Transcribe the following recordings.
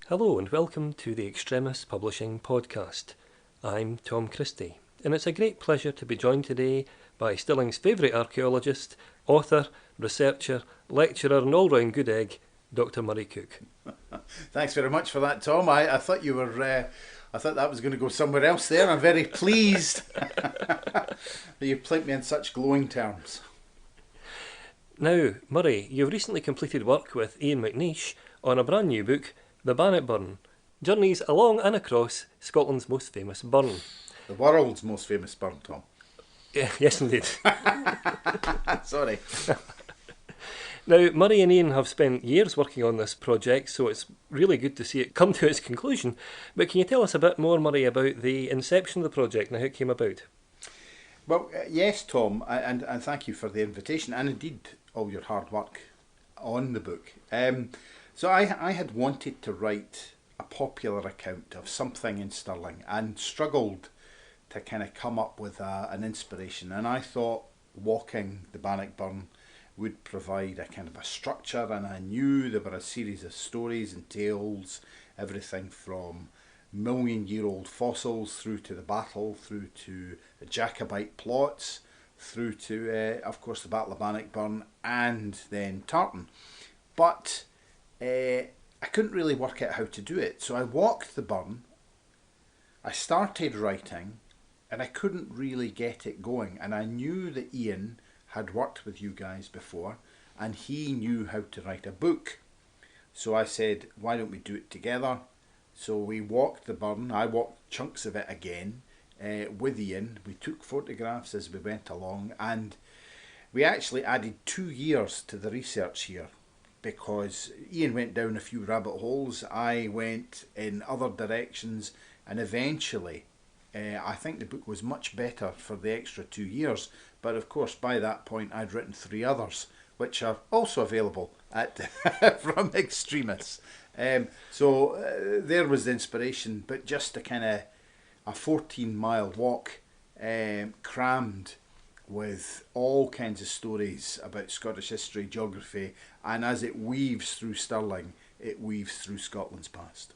Hello and welcome to the Extremis Publishing Podcast. I'm Tom Christie, and it's a great pleasure to be joined today by Stilling's favourite archaeologist, author, researcher, lecturer and all-round good egg, Dr. Murray Cook. Thanks very much for that, Tom. I thought you were. I thought that was going to go somewhere else there. I'm very pleased that you've put me in such glowing terms. Now, Murray, you've recently completed work with Ian McNeish on a brand new book, The Bannock Burn, Journeys Along and Across Scotland's Most Famous Burn. The world's most famous burn, Tom. Yes, indeed. Sorry. Now, Murray and Ian have spent years working on this project, so it's really good to see it come to its conclusion. But can you tell us a bit more, Murray, about the inception of the project and how it came about? Well, yes, Tom, and thank you for the invitation and indeed all your hard work on the book. So I had wanted to write a popular account of something in Stirling and struggled to kind of come up with an inspiration. And I thought walking the Bannock Burn would provide a kind of a structure, and I knew there were a series of stories and tales, everything from million-year-old fossils through to the battle, through to the Jacobite plots, through to, of course, the Battle of Bannock Burn, and then Tartan. But I couldn't really work out how to do it, so I walked the burn, I started writing, and I couldn't really get it going. And I knew that Ian had worked with you guys before, and he knew how to write a book. So I said, why don't we do it together? So we walked the burn, I walked chunks of it again with Ian. We took photographs as we went along, and we actually added 2 years to the research here, because Ian went down a few rabbit holes, I went in other directions, and eventually I think the book was much better for the extra 2 years. But of course, by that point, I'd written 3 others, which are also available at from Extremis. So there was the inspiration, but just a kind of a 14-mile walk, crammed with all kinds of stories about Scottish history, geography, and as it weaves through Stirling, it weaves through Scotland's past.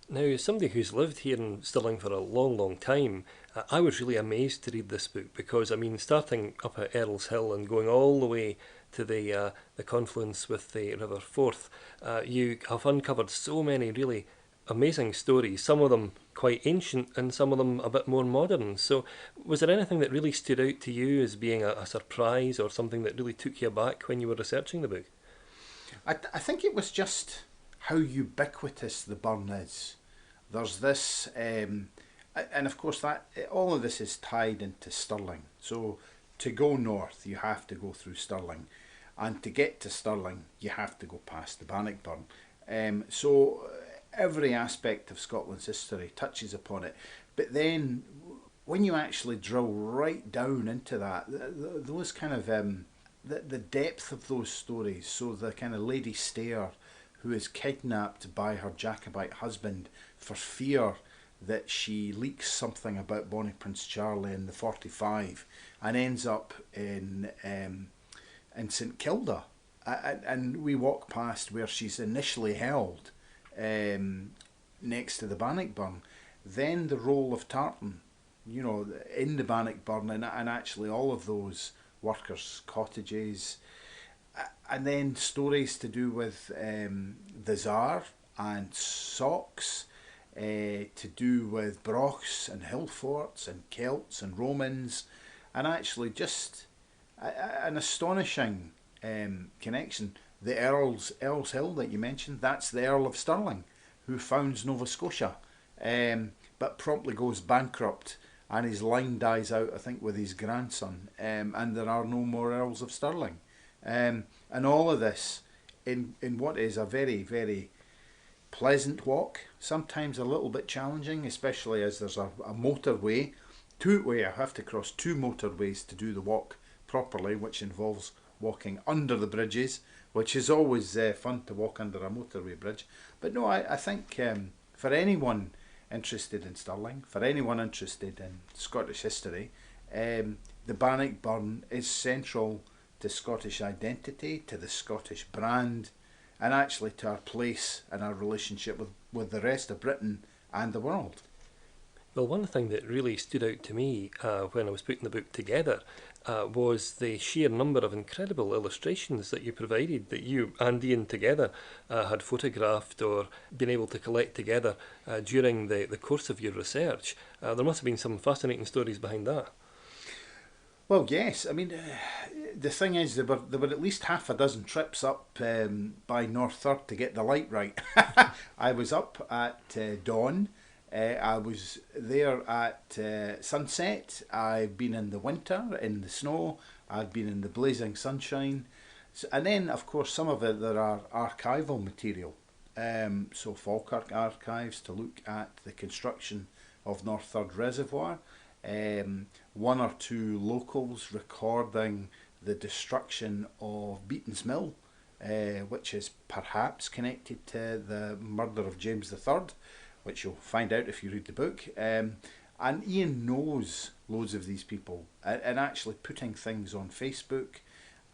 Now, as somebody who's lived here in Stirling for a long, long time, I was really amazed to read this book because, I mean, starting up at Earl's Hill and going all the way to the confluence with the River Forth, you have uncovered so many really amazing stories, some of them quite ancient and some of them a bit more modern. So was there anything that really stood out to you as being a surprise or something that really took you aback when you were researching the book? I think it was just how ubiquitous the burn is. There's this, and of course that all of this is tied into Stirling. So to go north, you have to go through Stirling, and to get to Stirling, you have to go past the Bannock Burn. So every aspect of Scotland's history touches upon it. But then, when you actually drill right down into that, those kind of the depth of those stories. So the kind of Lady Stair, who is kidnapped by her Jacobite husband for fear that she leaks something about Bonnie Prince Charlie in the 45 and ends up in St Kilda, and we walk past where she's initially held next to the Bannock Burn. Then the role of Tartan, you know, in the Bannock Burn, and actually all of those workers' cottages. And then stories to do with the Tsar and socks, to do with brochs and hill forts and Celts and Romans, and actually just an astonishing connection. The Earl's Hill that you mentioned, that's the Earl of Stirling, who founds Nova Scotia, but promptly goes bankrupt, and his line dies out, I think, with his grandson, and there are no more Earls of Stirling. And all of this in what is a very, very pleasant walk, sometimes a little bit challenging, especially as there's a motorway. I have to cross 2 motorways to do the walk properly, which involves walking under the bridges, which is always fun to walk under a motorway bridge. But no, I think for anyone interested in Stirling, for anyone interested in Scottish history, the Bannock Burn is central to Scottish identity, to the Scottish brand, and actually to our place and our relationship with the rest of Britain and the world. Well, one thing that really stood out to me when I was putting the book together was the sheer number of incredible illustrations that you provided, that you and Ian together had photographed or been able to collect together during the course of your research. There must have been some fascinating stories behind that. Well, yes. I mean, the thing is, there were at least half a dozen trips up by North Third to get the light right. I was up at dawn. I was there at sunset. I've been in the winter, in the snow. I've been in the blazing sunshine. So, and then, of course, some of it there are archival material. So Falkirk Archives to look at the construction of North Third Reservoir. One or two locals recording the destruction of Beaton's Mill, which is perhaps connected to the murder of James III, which you'll find out if you read the book. And Ian knows loads of these people, and actually putting things on Facebook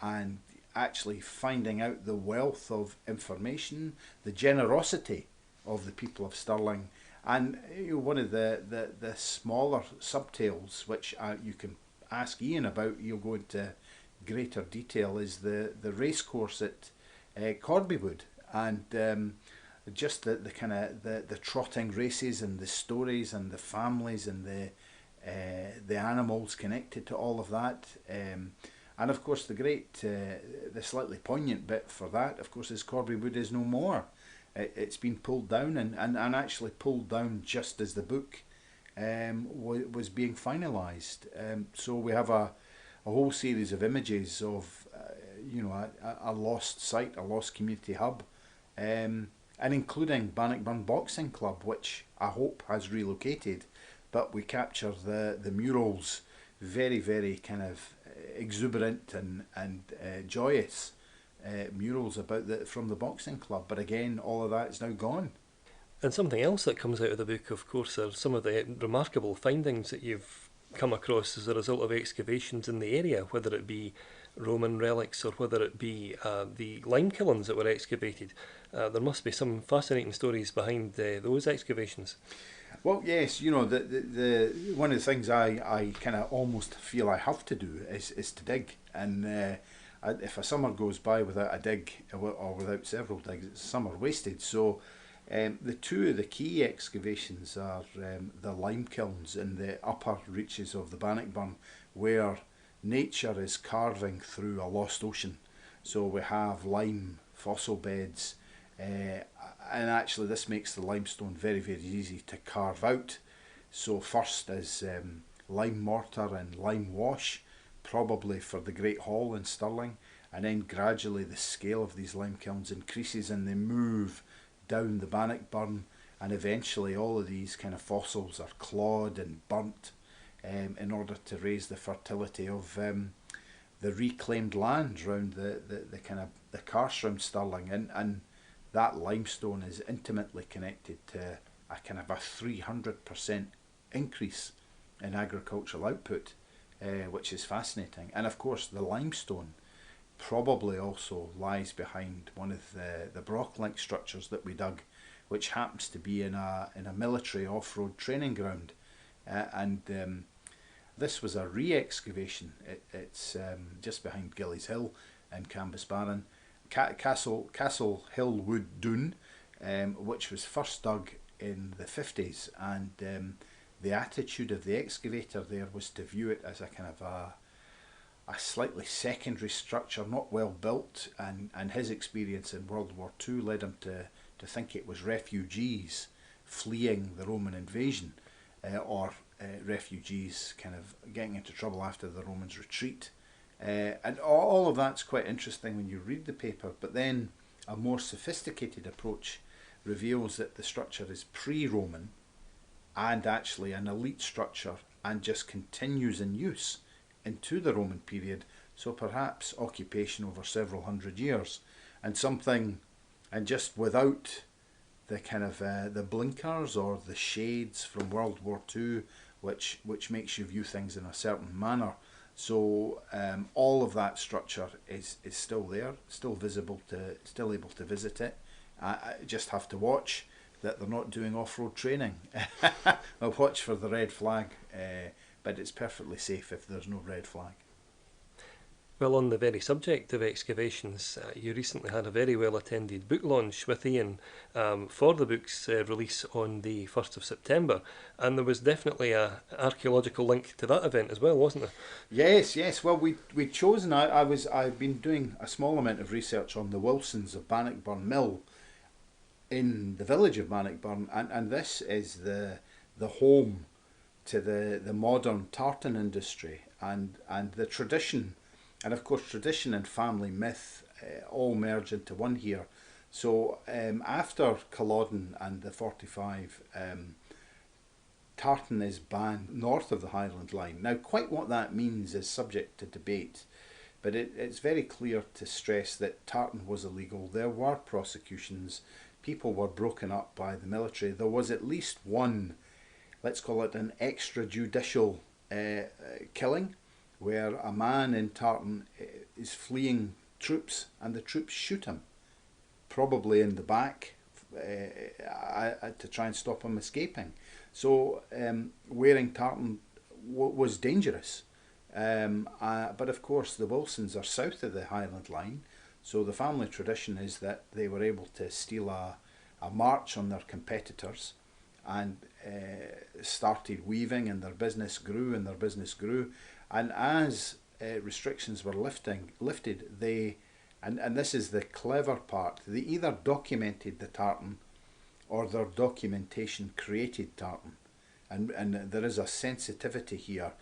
and actually finding out the wealth of information, the generosity of the people of Stirling. And one of the smaller subtales, which you can ask Ian about, you'll go into greater detail, is the racecourse at Corbywood, and just the kind of the trotting races and the stories and the families and the animals connected to all of that. And of course the slightly poignant bit for that, of course, is Corbywood is no more. It's been pulled down and actually pulled down just as the book was being finalised. So we have a whole series of images of a lost site, a lost community hub, and including Bannock Burn Boxing Club, which I hope has relocated, but we capture the murals, very, very kind of exuberant and joyous murals from the boxing club. But again, all of that is now gone. And something else that comes out of the book, of course, are some of the remarkable findings that you've come across as a result of excavations in the area, whether it be Roman relics or whether it be the lime kilns that were excavated. There must be some fascinating stories behind those excavations. Well, yes, the one of the things I kind of almost feel I have to do is to dig, and if a summer goes by without a dig or without several digs, it's summer wasted. So the two of the key excavations are the lime kilns in the upper reaches of the Bannock Burn, where nature is carving through a lost ocean. So we have lime fossil beds, and actually this makes the limestone very, very easy to carve out. So first is lime mortar and lime wash, probably for the Great Hall in Stirling, and then gradually the scale of these lime kilns increases and they move down the Bannock Burn, and eventually all of these kind of fossils are clawed and burnt in order to raise the fertility of the reclaimed land around the kind of the karst around Stirling, and that limestone is intimately connected to a kind of a 300% increase in agricultural output, which is fascinating. And of course the limestone probably also lies behind one of the Brocklink structures that we dug, which happens to be in a military off-road training ground, and this was a re-excavation. It's just behind Gillies Hill in Cambusbarron, Castle Hill Wood Dune, which was first dug in the 50s, and the attitude of the excavator there was to view it as a kind of a slightly secondary structure, not well built, and his experience in World War II led him to think it was refugees fleeing the Roman invasion, or refugees kind of getting into trouble after the Romans' retreat. And all of that's quite interesting when you read the paper, but then a more sophisticated approach reveals that the structure is pre-Roman and actually an elite structure and just continues in use into the Roman period, so perhaps occupation over several hundred years, and just without the kind of the blinkers or the shades from World War II, which makes you view things in a certain manner. So all of that structure is still there, still visible still able to visit it. I just have to watch that they're not doing off-road training. I'll watch for the red flag, but it's perfectly safe if there's no red flag. Well, on the very subject of excavations, you recently had a very well attended book launch with Ian for the book's release on the 1st of September, and there was definitely a archaeological link to that event as well, wasn't there? Yes, yes. Well, we'd chosen. I've been doing a small amount of research on the Wilsons of Bannock Burn Mill in the village of Bannock Burn, and this is the home to the modern tartan industry and the tradition, and of course tradition and family myth all merge into one here. So after Culloden and the 45, tartan is banned north of the Highland Line. Now, quite what that means is subject to debate, but it's very clear to stress that tartan was illegal. There were prosecutions. People were broken up by the military. There was at least one, let's call it an extrajudicial killing, where a man in tartan is fleeing troops and the troops shoot him, probably in the back, to try and stop him escaping. So wearing tartan was dangerous. But of course the Wilsons are south of the Highland Line, so the family tradition is that they were able to steal a march on their competitors and started weaving, and their business grew and their business grew. And as restrictions were lifted, and this is the clever part, they either documented the tartan or their documentation created tartan. And there is a sensitivity here.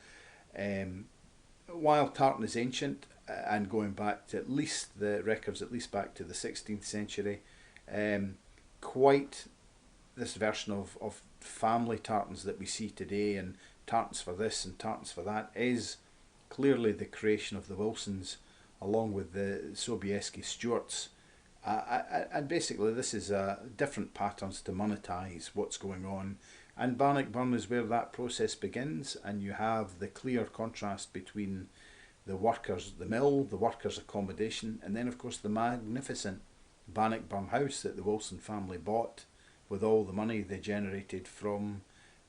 While tartan is ancient and going back to at least the records, at least back to the 16th century, quite this version of family tartans that we see today, and tartans for this and tartans for that, is clearly the creation of the Wilsons along with the Sobieski Stewarts. And basically this is different patterns to monetize what's going on. And Bannock Burn is where that process begins, and you have the clear contrast between the workers, the mill, the workers' accommodation, and then of course the magnificent Bannock Burn house that the Wilson family bought with all the money they generated from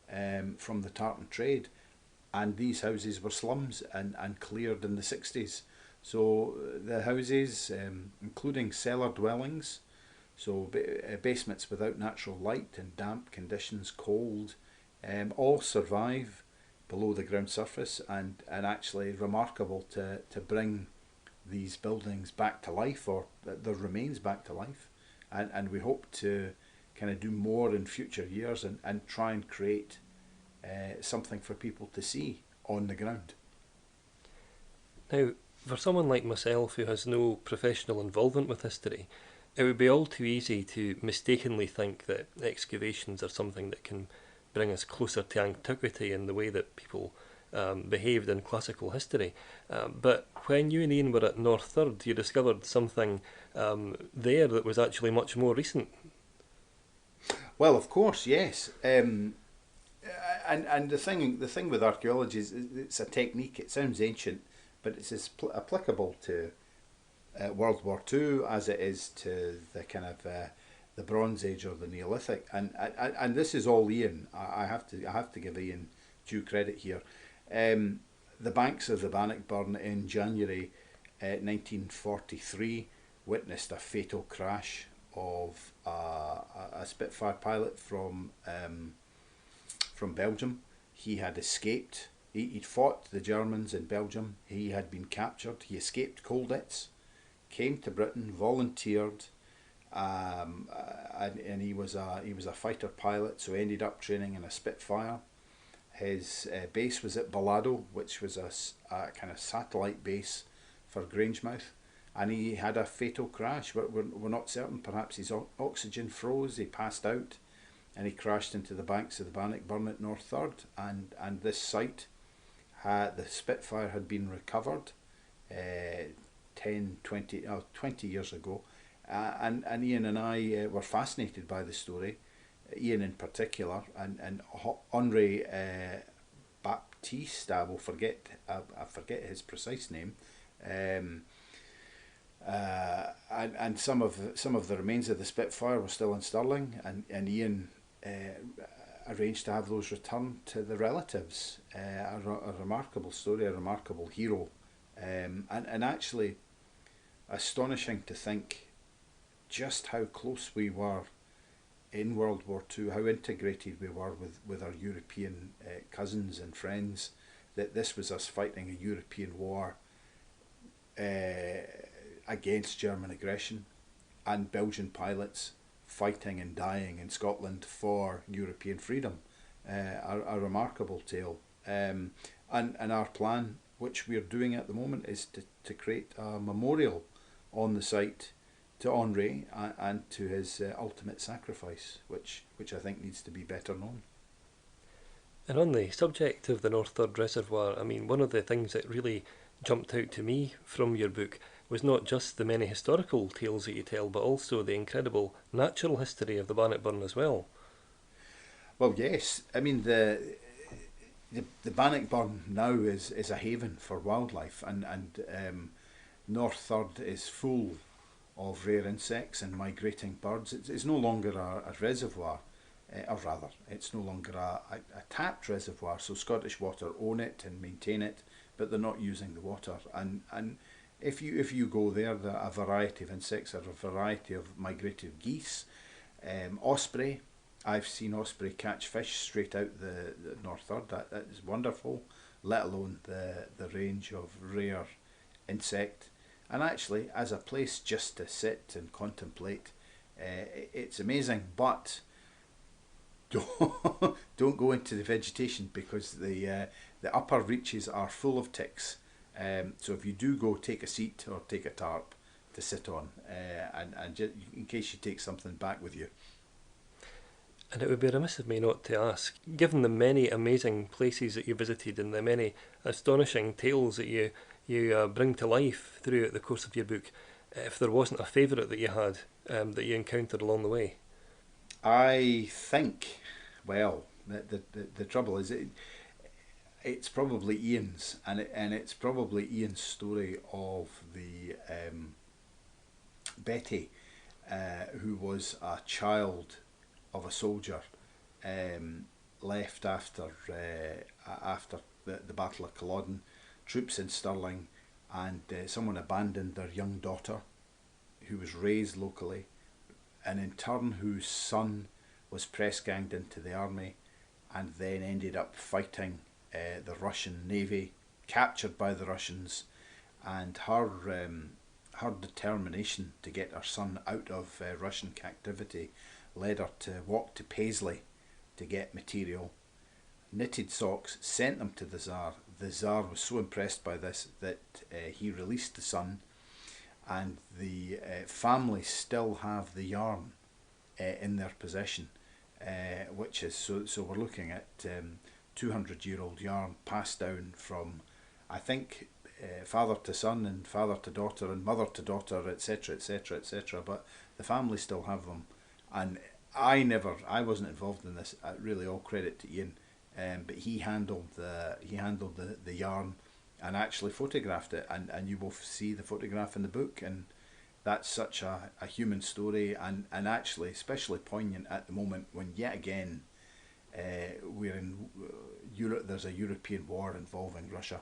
the tartan trade. And these houses were slums and cleared in the 60s. So the houses, including cellar dwellings, so basements without natural light and damp conditions, cold, all survive below the ground surface, and actually remarkable to bring these buildings back to life, or their remains back to life. And we hope to kind of do more in future years and try and create something for people to see on the ground. Now, for someone like myself who has no professional involvement with history, it would be all too easy to mistakenly think that excavations are something that can bring us closer to antiquity in the way that people behaved in classical history. But when you and Ian were at North Third, you discovered something there that was actually much more recent. Well, of course, yes. And the thing with archaeology is it's a technique. It sounds ancient, but it's as applicable to World War II as it is to the kind of the Bronze Age or the Neolithic. And this is all Ian. I have to give Ian due credit here. The banks of the Bannock Burn in January 1943 witnessed a fatal crash of a Spitfire pilot from Belgium. He had escaped. He'd fought the Germans in Belgium. He had been captured. He escaped Colditz, came to Britain, volunteered, and he was a fighter pilot. So he ended up training in a Spitfire. His base was at Balado, which was a kind of satellite base for Grangemouth, and he had a fatal crash. We're not certain. Perhaps his oxygen froze. He passed out, and he crashed into the banks of the Bannock Burn at North Third. And this site, the Spitfire had been recovered 20 years ago. And Ian and I were fascinated by the story, Ian in particular, and Henri Baptiste. I forget his precise name. Um, and some of the remains of the Spitfire were still in Stirling, and Ian arranged to have those returned to the relatives. A remarkable story, a remarkable hero, and actually astonishing to think just how close we were in World War Two, how integrated we were with our European cousins and friends, that this was us fighting a European war against German aggression, and Belgian pilots fighting and dying in Scotland for European freedom. A remarkable tale. And our plan, which we are doing at the moment, is to create a memorial on the site to Henri and to his ultimate sacrifice, which I think needs to be better known. And on the subject of the North Third Reservoir, I mean, one of the things that really jumped out to me from your book was not just the many historical tales that you tell, but also the incredible natural history of the Bannock Burn as well. Well, yes, I mean the Bannock Burn now is a haven for wildlife, and North Third is full of rare insects and migrating birds. It's no longer a reservoir, or rather, it's no longer a tapped reservoir. So Scottish Water own it and maintain it, but they're not using the water. And if you go there, there are a variety of insects, a variety of migratory geese, osprey. I've seen osprey catch fish straight out the North Third. That is wonderful, let alone the range of rare insect. And actually, as a place just to sit and contemplate, it's amazing. But don't go into the vegetation, because the upper reaches are full of ticks. So if you do go, take a seat or take a tarp to sit on, and just, in case you take something back with you. And it would be remiss of me not to ask, given the many amazing places that you visited and the many astonishing tales that you bring to life throughout the course of your book, if there wasn't a favourite that you had that you encountered along the way. I think, well, the trouble is it's probably Ian's, and it's probably Ian's story of the Betty, who was a child of a soldier, left after the Battle of Culloden, troops in Stirling, and someone abandoned their young daughter, who was raised locally, and in turn whose son was press ganged into the army, and then ended up fighting the Russian Navy, captured by the Russians, and her determination to get her son out of Russian captivity led her to walk to Paisley to get material, knitted socks, sent them to the Tsar. The Tsar was so impressed by this that he released the son, and the family still have the yarn in their possession, which is, so we're looking at 200-year-old yarn passed down from, I think, father to son and father to daughter and mother to daughter, etc., etc., etc. But the family still have them. And I wasn't involved in this. Really, all credit to Ian, but he handled the yarn and actually photographed it. And you will see the photograph in the book. And that's such a human story, and actually especially poignant at the moment when yet again we're in Europe. There's a European war involving Russia.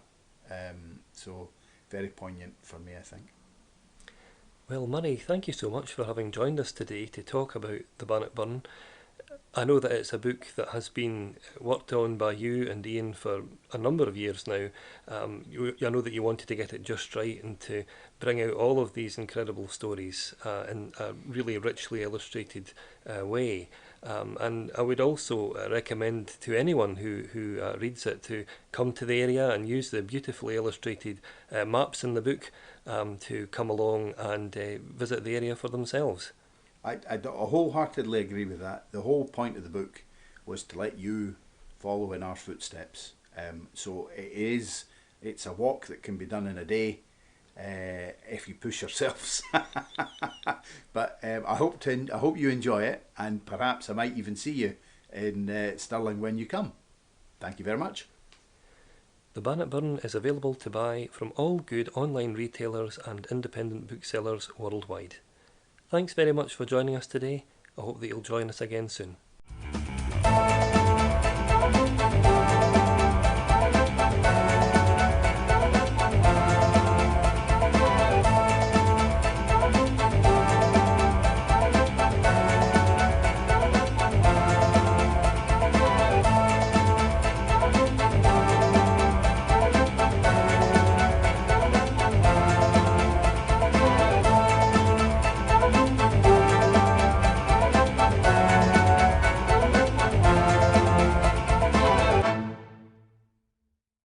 So very poignant for me, I think. Well, Murray, thank you so much for having joined us today to talk about the Bannock Burn. I know that it's a book that has been worked on by you and Ian for a number of years now. I know that you wanted to get it just right and to bring out all of these incredible stories in a really richly illustrated way. And I would also recommend to anyone who reads it to come to the area and use the beautifully illustrated maps in the book to come along and visit the area for themselves. I wholeheartedly agree with that. The whole point of the book was to let you follow in our footsteps. So it's a walk that can be done in a day if you push yourselves. But I hope you enjoy it, and perhaps I might even see you in Stirling when you come. Thank you very much. The Bannock Burn is available to buy from all good online retailers and independent booksellers worldwide. Thanks very much for joining us today. I hope that you'll join us again soon.